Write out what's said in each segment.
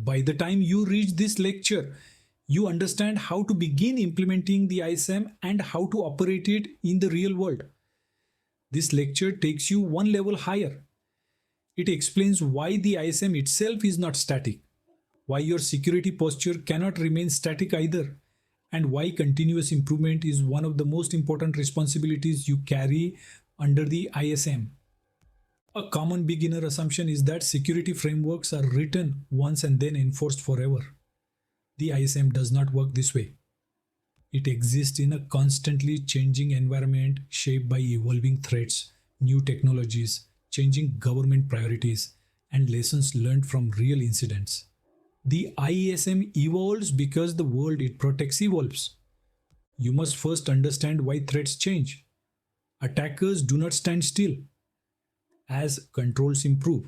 By the time you reach this lecture, you understand how to begin implementing the ISM and how to operate it in the real world. This lecture takes you one level higher. It explains why the ISM itself is not static, why your security posture cannot remain static either, and why continuous improvement is one of the most important responsibilities you carry under the ISM. A common beginner assumption is that security frameworks are written once and then enforced forever. The ISM does not work this way. It exists in a constantly changing environment shaped by evolving threats, new technologies, changing government priorities, and lessons learned from real incidents. The ISM evolves because the world it protects evolves. You must first understand why threats change. Attackers do not stand still. As controls improve,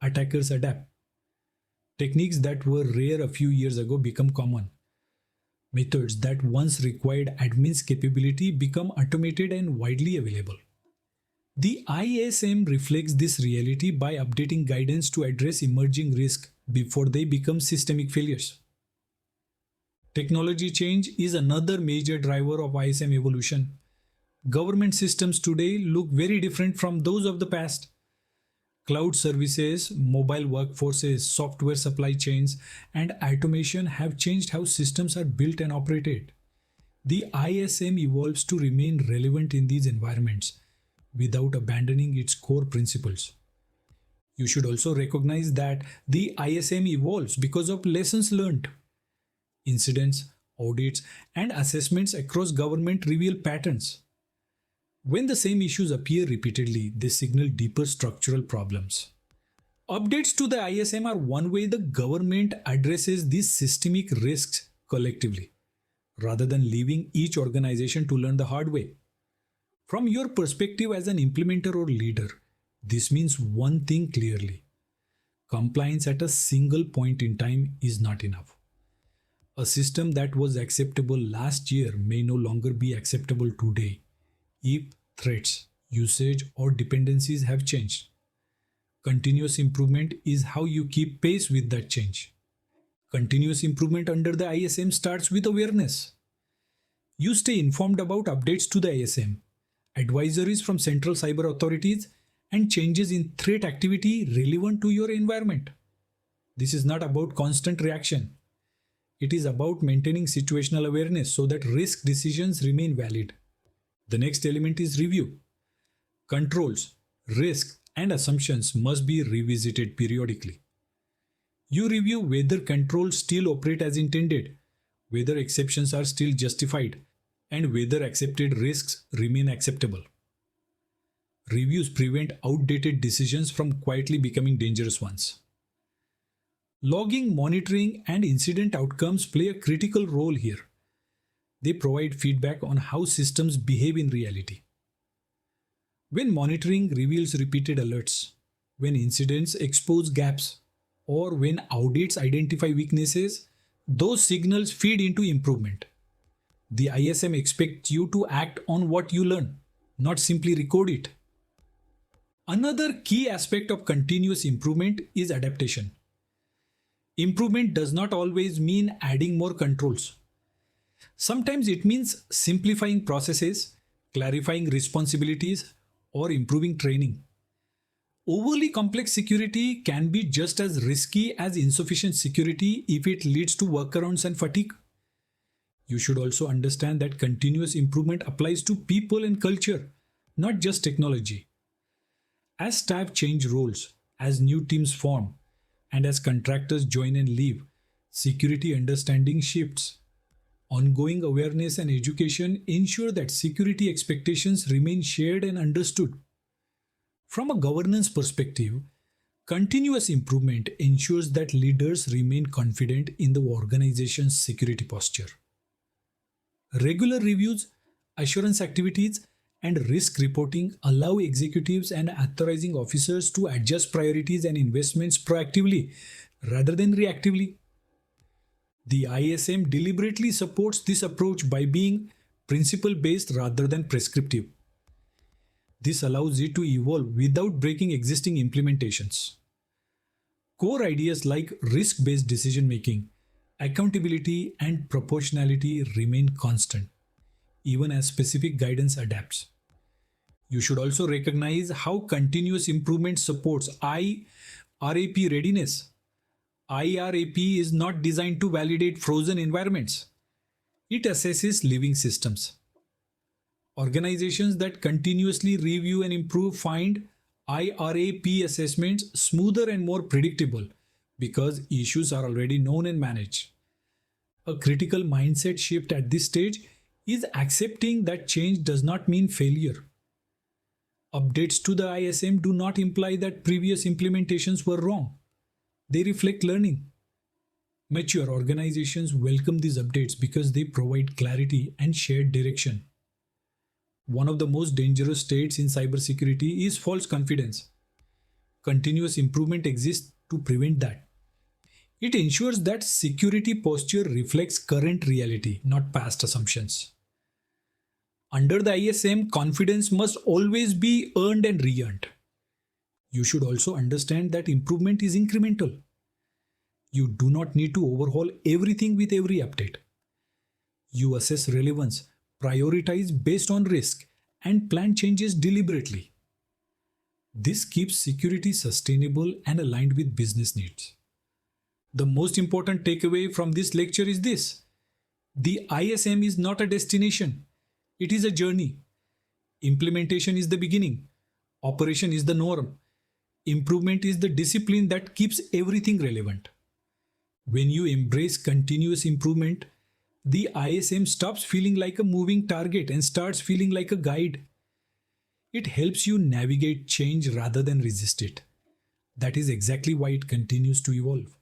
attackers adapt. Techniques that were rare a few years ago become common. Methods that once required admin's capability become automated and widely available. The ISM reflects this reality by updating guidance to address emerging risks before they become systemic failures. Technology change is another major driver of ISM evolution. Government systems today look very different from those of the past. Cloud services, mobile workforces, software supply chains, and automation have changed how systems are built and operated. The ISM evolves to remain relevant in these environments without abandoning its core principles. You should also recognize that the ISM evolves because of lessons learned. Incidents, audits, and assessments across government reveal patterns. When the same issues appear repeatedly, they signal deeper structural problems. Updates to the ISM are one way the government addresses these systemic risks collectively, rather than leaving each organization to learn the hard way. From your perspective as an implementer or leader, this means one thing clearly. Compliance at a single point in time is not enough. A system that was acceptable last year may no longer be acceptable today if threats, usage, or dependencies have changed. Continuous improvement is how you keep pace with that change. Continuous improvement under the ISM starts with awareness. You stay informed about updates to the ISM, advisories from central cyber authorities, and changes in threat activity relevant to your environment. This is not about constant reaction. It is about maintaining situational awareness so that risk decisions remain valid. The next element is review. Controls, risks, and assumptions must be revisited periodically. You review whether controls still operate as intended, whether exceptions are still justified, and whether accepted risks remain acceptable. Reviews prevent outdated decisions from quietly becoming dangerous ones. Logging, monitoring, and incident outcomes play a critical role here. They provide feedback on how systems behave in reality. When monitoring reveals repeated alerts, when incidents expose gaps, or when audits identify weaknesses, those signals feed into improvement. The ISM expects you to act on what you learn, not simply record it. Another key aspect of continuous improvement is adaptation. Improvement does not always mean adding more controls. Sometimes it means simplifying processes, clarifying responsibilities, or improving training. Overly complex security can be just as risky as insufficient security if it leads to workarounds and fatigue. You should also understand that continuous improvement applies to people and culture, not just technology. As staff change roles, as new teams form, and as contractors join and leave, security understanding shifts. Ongoing awareness and education ensure that security expectations remain shared and understood. From a governance perspective, continuous improvement ensures that leaders remain confident in the organization's security posture. Regular reviews, assurance activities, and risk reporting allow executives and authorizing officers to adjust priorities and investments proactively rather than reactively. The ISM deliberately supports this approach by being principle-based rather than prescriptive. This allows it to evolve without breaking existing implementations. Core ideas like risk based decision making, accountability, and proportionality remain constant, even as specific guidance adapts. You should also recognize how continuous improvement supports IRAP readiness. IRAP is not designed to validate frozen environments, it assesses living systems. Organizations that continuously review and improve find IRAP assessments smoother and more predictable because issues are already known and managed. A critical mindset shift at this stage is accepting that change does not mean failure. Updates to the ISM do not imply that previous implementations were wrong. They reflect learning. Mature organizations welcome these updates because they provide clarity and shared direction. One of the most dangerous states in cybersecurity is false confidence. Continuous improvement exists to prevent that. It ensures that security posture reflects current reality, not past assumptions. Under the ISM, confidence must always be earned and re earned. You should also understand that improvement is incremental. You do not need to overhaul everything with every update. You assess relevance, prioritize based on risk, and plan changes deliberately. This keeps security sustainable and aligned with business needs. The most important takeaway from this lecture is this: the ISM is not a destination, it is a journey. Implementation is the beginning, operation is the norm, improvement is the discipline that keeps everything relevant. When you embrace continuous improvement, the ISM stops feeling like a moving target and starts feeling like a guide. It helps you navigate change rather than resist it. That is exactly why it continues to evolve.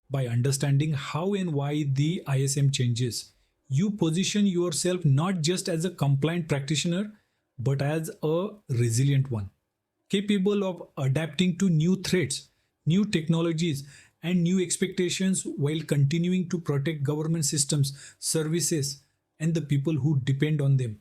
By understanding how and why the ISM changes, you position yourself not just as a compliant practitioner, but as a resilient one, capable of adapting to new threats, new technologies, and new expectations while continuing to protect government systems, services, and the people who depend on them.